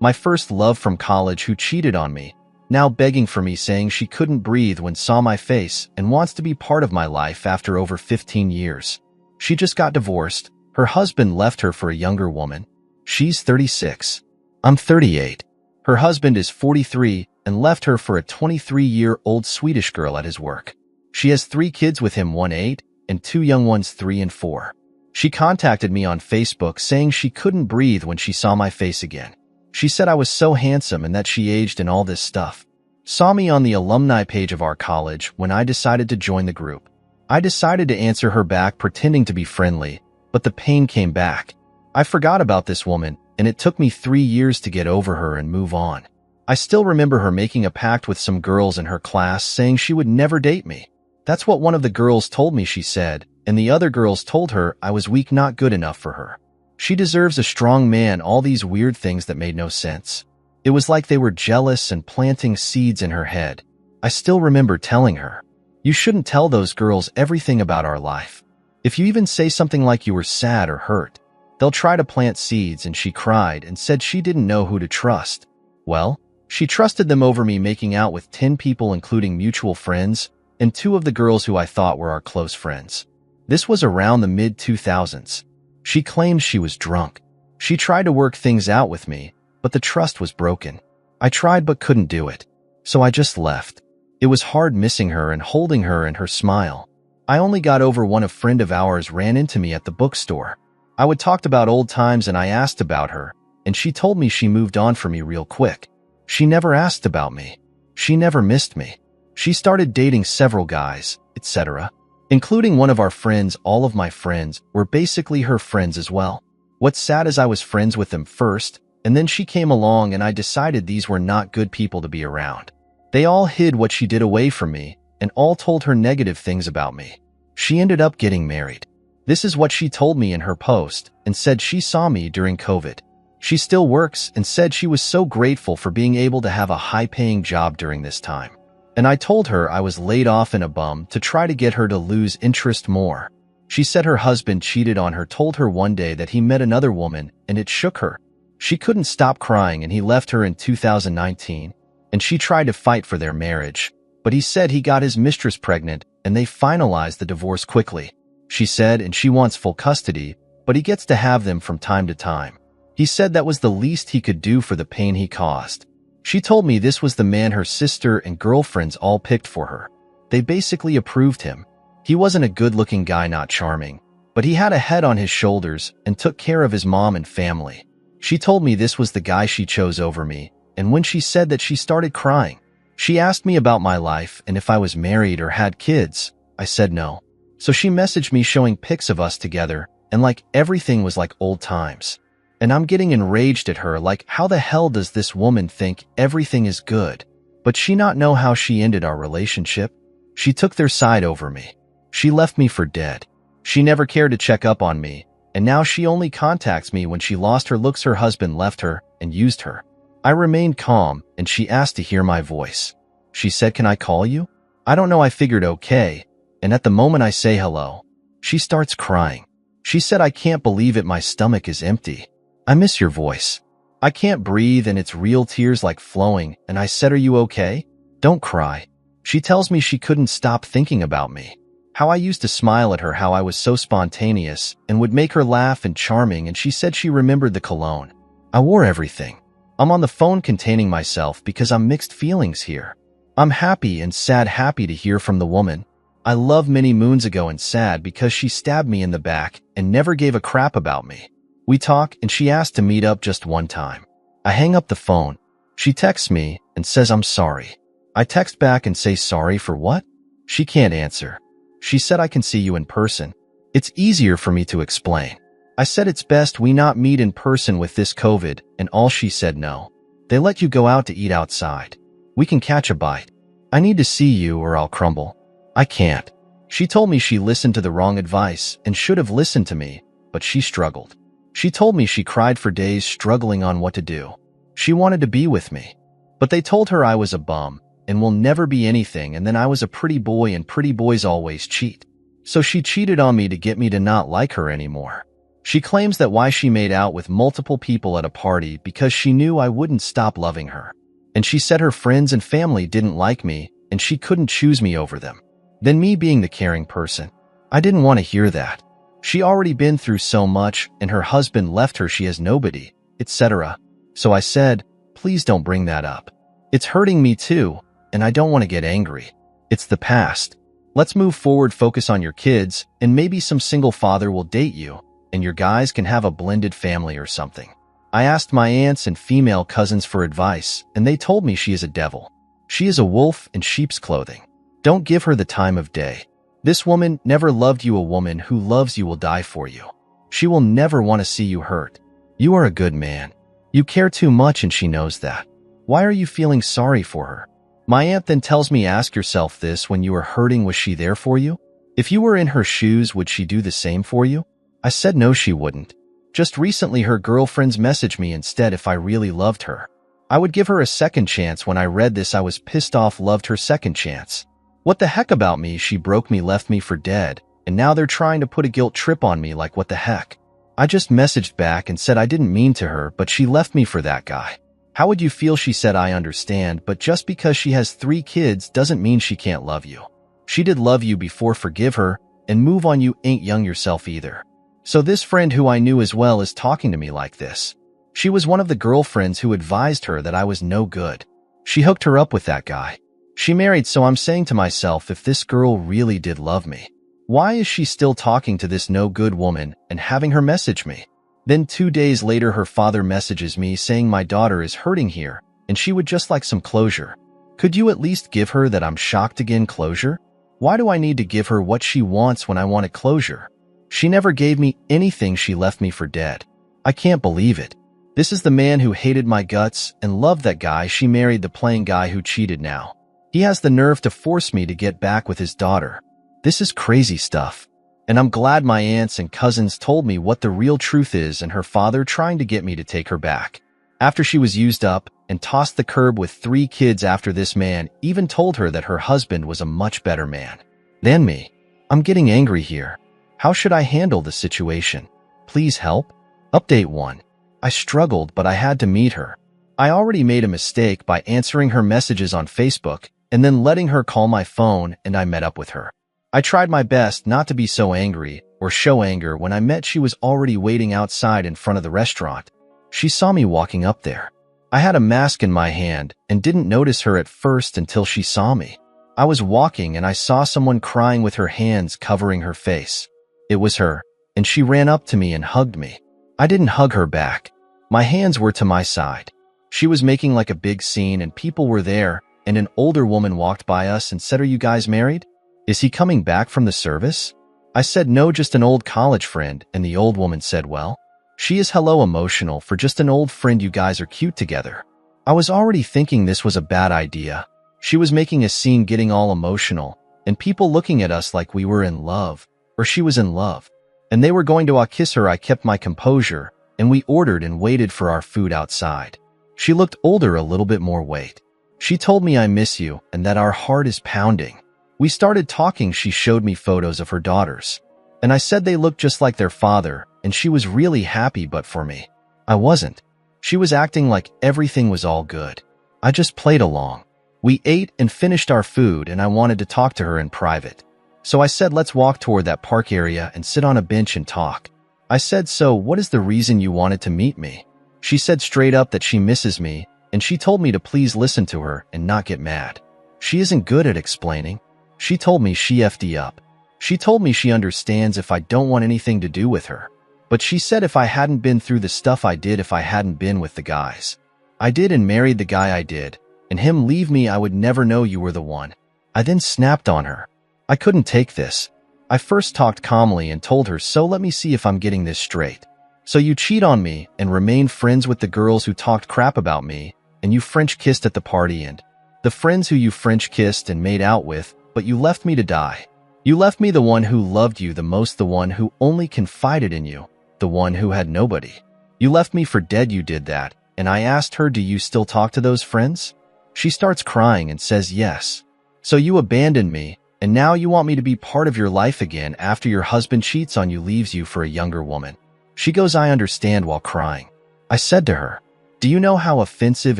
My first love from college who cheated on me, now begging for me, saying she couldn't breathe when saw my face and wants to be part of my life after over 15 years. She just got divorced. Her husband left her for a younger woman. She's 36. I'm 38. Her husband is 43 and left her for a 23-year-old Swedish girl at his work. She has 3 kids with him, 1 8 and 2 young ones, 3 and 4. She contacted me on Facebook saying she couldn't breathe when she saw my face again. She said I was so handsome and that she aged and all this stuff. Saw me on the alumni page of our college when I decided to join the group. I decided to answer her back pretending to be friendly, but the pain came back. I forgot about this woman, and it took me 3 years to get over her and move on. I still remember her making a pact with some girls in her class saying she would never date me. That's what one of the girls told me, she said, and the other girls told her I was weak, not good enough for her. She deserves a strong man, all these weird things that made no sense. It was like they were jealous and planting seeds in her head. I still remember telling her, "You shouldn't tell those girls everything about our life. If you even say something like you were sad or hurt, they'll try to plant seeds," and she cried and said she didn't know who to trust. Well, she trusted them over me, making out with 10 people including mutual friends and 2 of the girls who I thought were our close friends. This was around the mid-2000s. She claimed she was drunk. She tried to work things out with me, but the trust was broken. I tried but couldn't do it. So I just left. It was hard missing her and holding her and her smile. I only got over when a friend of ours ran into me at the bookstore. I would talk about old times and I asked about her, and she told me she moved on from me real quick. She never asked about me. She never missed me. She started dating several guys, etc., including one of our friends. All of my friends were basically her friends as well. What's sad is I was friends with them first, and then she came along and I decided these were not good people to be around. They all hid what she did away from me and all told her negative things about me. She ended up getting married. This is what she told me in her post and said she saw me during COVID. She still works and said she was so grateful for being able to have a high-paying job during this time. And I told her I was laid off and a bum to try to get her to lose interest more. She said her husband cheated on her, told her one day that he met another woman and it shook her. She couldn't stop crying and he left her in 2019, and she tried to fight for their marriage, but he said he got his mistress pregnant and they finalized the divorce quickly. She said, and she wants full custody, but he gets to have them from time to time. He said that was the least he could do for the pain he caused. She told me this was the man her sister and girlfriends all picked for her. They basically approved him. He wasn't a good-looking guy, not charming, but he had a head on his shoulders and took care of his mom and family. She told me this was the guy she chose over me, and when she said that, she started crying. She asked me about my life and if I was married or had kids. I said no. So she messaged me showing pics of us together, and like everything was like old times. And I'm getting enraged at her, like, how the hell does this woman think everything is good? But she not know how she ended our relationship? She took their side over me. She left me for dead. She never cared to check up on me, and now she only contacts me when she lost her looks. Her husband left her and used her. I remained calm, and she asked to hear my voice. She said, "Can I call you?" I don't know. I figured okay, and at the moment I say hello, she starts crying. She said, "I can't believe it. My stomach is empty. I miss your voice. I can't breathe," and it's real tears like flowing, and I said, "Are you okay? Don't cry." She tells me she couldn't stop thinking about me. How I used to smile at her, how I was so spontaneous and would make her laugh and charming, and she said she remembered the cologne. I wore everything. I'm on the phone containing myself because I'm mixed feelings here. I'm happy and sad. Happy to hear from the woman I loved many moons ago, and sad because she stabbed me in the back and never gave a crap about me. We talk and she asked to meet up just one time. I hang up the phone. She texts me and says, "I'm sorry." I text back and say, "Sorry for what?" She can't answer. She said, "I can see you in person. It's easier for me to explain." I said it's best we not meet in person with this COVID, and all she said, "No. They let you go out to eat outside. We can catch a bite. I need to see you or I'll crumble." I can't. She told me she listened to the wrong advice and should have listened to me, but she struggled. She told me she cried for days struggling on what to do. She wanted to be with me, but they told her I was a bum and will never be anything, and then I was a pretty boy and pretty boys always cheat. So she cheated on me to get me to not like her anymore. She claims that why she made out with multiple people at a party because she knew I wouldn't stop loving her. And she said her friends and family didn't like me and she couldn't choose me over them. Then me being the caring person, I didn't want to hear that. She already been through so much and her husband left her, she has nobody, etc. So I said, please don't bring that up. It's hurting me too, and I don't want to get angry. It's the past. Let's move forward, focus on your kids, and maybe some single father will date you, and your guys can have a blended family or something. I asked my aunts and female cousins for advice, and they told me she is a devil. She is a wolf in sheep's clothing. Don't give her the time of day. This woman never loved you. A woman who loves you will die for you. She will never want to see you hurt. You are a good man. You care too much and she knows that. Why are you feeling sorry for her? My aunt then tells me, ask yourself this: when you were hurting, was she there for you? If you were in her shoes, would she do the same for you? I said no, she wouldn't. Just recently her girlfriends messaged me instead if I really loved her. I would give her a second chance. When I read this I was pissed off. Loved her second chance. What the heck about me? She broke me, left me for dead, and now they're trying to put a guilt trip on me. Like what the heck? I just messaged back and said I didn't mean to her, but she left me for that guy. How would you feel? She said, I understand, but just because she has 3 kids doesn't mean she can't love you. She did love you before. Forgive her and move on. You ain't young yourself either. So this friend who I knew as well is talking to me like this. She was one of the girlfriends who advised her that I was no good. She hooked her up with that guy. She married. So I'm saying to myself, if this girl really did love me, why is she still talking to this no good woman and having her message me? Then 2 days later her father messages me saying my daughter is hurting here and she would just like some closure. Could you at least give her that? I'm shocked. Again, closure? Why do I need to give her what she wants when I wanted closure? She never gave me anything. She left me for dead. I can't believe it. This is the man who hated my guts and loved that guy. She married the plain guy who cheated now. He has the nerve to force me to get back with his daughter. This is crazy stuff. And I'm glad my aunts and cousins told me what the real truth is, and her father trying to get me to take her back. After she was used up and tossed the curb with 3 kids. After this man even told her that her husband was a much better man than me. I'm getting angry here. How should I handle the situation? Please help. Update 1. I struggled, but I had to meet her. I already made a mistake by answering her messages on Facebook and then letting her call my phone, and I met up with her. I tried my best not to be so angry or show anger. When I met, she was already waiting outside in front of the restaurant. She saw me walking up there. I had a mask in my hand and didn't notice her at first until she saw me. I was walking and I saw someone crying with her hands covering her face. It was her, and she ran up to me and hugged me. I didn't hug her back. My hands were to my side. She was making like a big scene and people were there, and an older woman walked by us and said, "Are you guys married? Is he coming back from the service?" I said, "No, just an old college friend," and the old woman said, "Well, she is hello emotional for just an old friend. You guys are cute together." I was already thinking this was a bad idea. She was making a scene, getting all emotional, and people looking at us like we were in love, or she was in love, and they were going to kiss her. I kept my composure, and we ordered and waited for our food outside. She looked older, a little bit more weight. She told me, "I miss you," and that our heart is pounding. We started talking. She showed me photos of her daughters, and I said they looked just like their father, and she was really happy, but for me, I wasn't. She was acting like everything was all good. I just played along. We ate and finished our food, and I wanted to talk to her in private. So I said, "Let's walk toward that park area and sit on a bench and talk." I said, "So what is the reason you wanted to meet me?" She said straight up that she misses me, and she told me to please listen to her and not get mad. She isn't good at explaining. She told me she FD up. She told me she understands if I don't want anything to do with her. But she said if I hadn't been through the stuff I did, if I hadn't been with the guys I did and married the guy I did, and him leave me, I would never know you were the one. I then snapped on her. I couldn't take this. I first talked calmly and told her, "So let me see if I'm getting this straight. So you cheat on me and remain friends with the girls who talked crap about me, and you French kissed at the party, and the friends who you French kissed and made out with, but you left me to die. You left me, the one who loved you the most, the one who only confided in you, the one who had nobody. You left me for dead. You did that." And I asked her, "Do you still talk to those friends?" She starts crying and says, "Yes." "So you abandoned me, and now you want me to be part of your life again after your husband cheats on you, leaves you for a younger woman." She goes, I understand, while crying. I said to her, do you know how offensive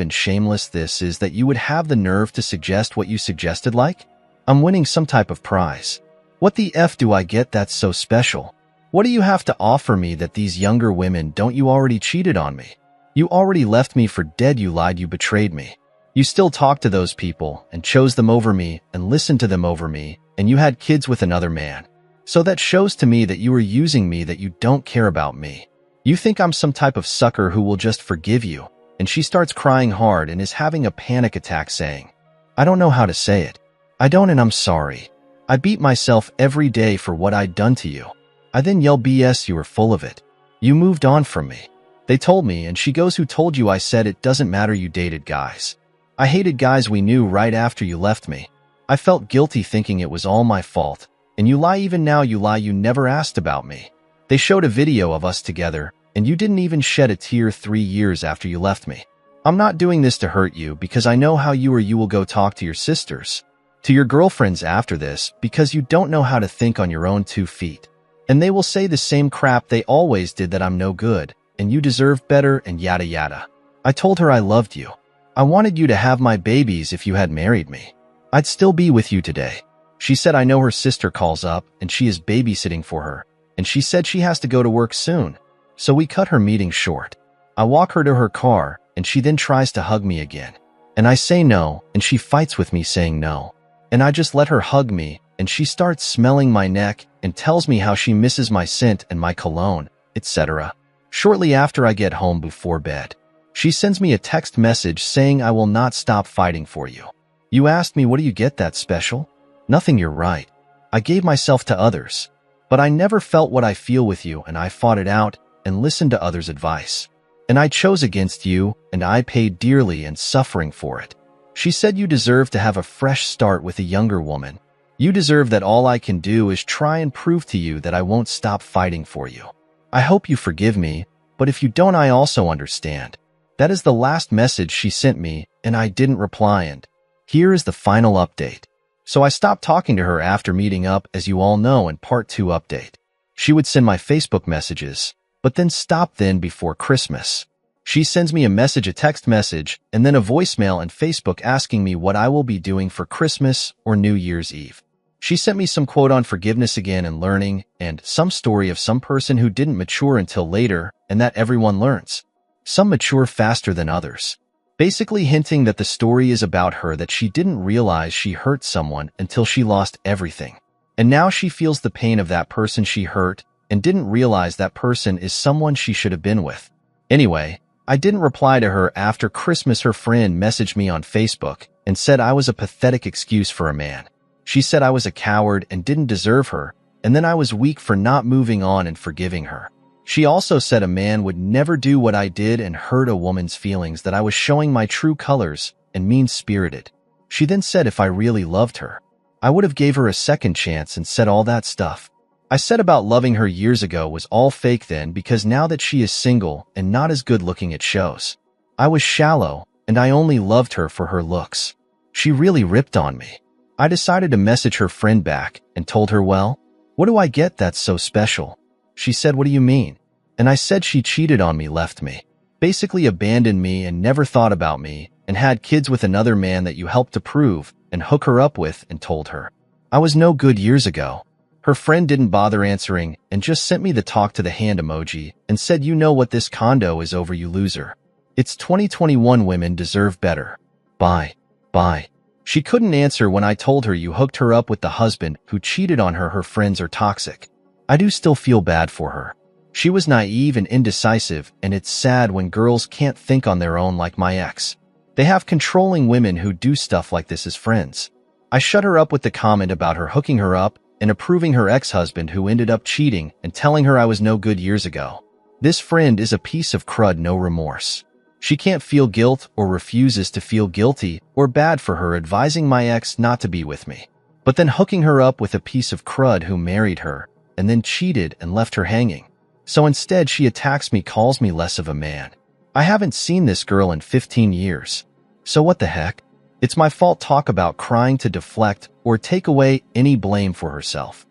and shameless this is, that you would have the nerve to suggest what you suggested? Like, I'm winning some type of prize. What the F do I get that's so special? What do you have to offer me that these younger women don't? You already cheated on me. You already left me for dead. You lied. You betrayed me. You still talk to those people and chose them over me and listened to them over me, and you had kids with another man. So that shows to me that you are using me, that you don't care about me. You think I'm some type of sucker who will just forgive you. And she starts crying hard and is having a panic attack, saying, I don't know how to say it. I don't, and I'm sorry. I beat myself every day for what I'd done to you. I then yell, BS, you were full of it. You moved on from me. They told me. And she goes, who told you? I said, it doesn't matter. You dated guys. I hated guys we knew right after you left me. I felt guilty thinking it was all my fault. And you lie. Even now you lie. You never asked about me. They showed a video of us together, and you didn't even shed a tear 3 years after you left me. I'm not doing this to hurt you, because I know how you are. You will go talk to your sisters, to your girlfriends after this, because you don't know how to think on your own 2 feet. And they will say the same crap they always did, that I'm no good, and you deserve better, and yada yada. I told her I loved you. I wanted you to have my babies. If you had married me, I'd still be with you today. She said, I know. Her sister calls up, and she is babysitting for her, and she said she has to go to work soon. So we cut her meeting short. I walk her to her car, and she then tries to hug me again. And I say no, and she fights with me, saying no. And I just let her hug me, and she starts smelling my neck and tells me how she misses my scent and my cologne, etc. Shortly after I get home before bed, she sends me a text message saying, I will not stop fighting for you. You asked me, what do you get that's special? Nothing. You're right. I gave myself to others, but I never felt what I feel with you, and I fought it out and listened to others' advice. And I chose against you, and I paid dearly and suffering for it. She said, you deserve to have a fresh start with a younger woman. You deserve that. All I can do is try and prove to you that I won't stop fighting for you. I hope you forgive me, but if you don't, I also understand. That is the last message she sent me, and I didn't reply. And here is the final update. So I stopped talking to her after meeting up, as you all know, in part 2 update. She would send my Facebook messages, but then stop. Then before Christmas, she sends me a message, a text message, and then a voicemail on Facebook asking me what I will be doing for Christmas or New Year's Eve. She sent me some quote on forgiveness again and learning, and some story of some person who didn't mature until later, and that everyone learns. Some mature faster than others. Basically hinting that the story is about her, that she didn't realize she hurt someone until she lost everything. And now she feels the pain of that person she hurt, and didn't realize that person is someone she should have been with. Anyway, I didn't reply to her after Christmas. Her friend messaged me on Facebook and said I was a pathetic excuse for a man. She said I was a coward and didn't deserve her, and then I was weak for not moving on and forgiving her. She also said a man would never do what I did and hurt a woman's feelings, that I was showing my true colors and mean-spirited. She then said if I really loved her, I would have gave her a second chance and said all that stuff I said about loving her years ago was all fake then, because now that she is single and not as good looking, it shows. I was shallow, and I only loved her for her looks. She really ripped on me. I decided to message her friend back and told her, well, what do I get that's so special? She said, what do you mean? And I said she cheated on me, left me, basically abandoned me and never thought about me, and had kids with another man that you helped to prove and hook her up with, and told her I was no good years ago. Her friend didn't bother answering and just sent me the talk to the hand emoji and said, you know what, this condo is over, you loser. It's 2021, women deserve better. Bye. Bye. She couldn't answer when I told her you hooked her up with the husband who cheated on her. Her friends are toxic. I do still feel bad for her. She was naive and indecisive, and it's sad when girls can't think on their own like my ex. They have controlling women who do stuff like this as friends. I shut her up with the comment about her hooking her up and approving her ex-husband who ended up cheating and telling her I was no good years ago. This friend is a piece of crud, no remorse. She can't feel guilt or refuses to feel guilty or bad for her advising my ex not to be with me, but then hooking her up with a piece of crud who married her and then cheated and left her hanging. So instead she attacks me, calls me less of a man. I haven't seen this girl in 15 years. So what the heck? It's my fault. Talk about crying to deflect or take away any blame for herself.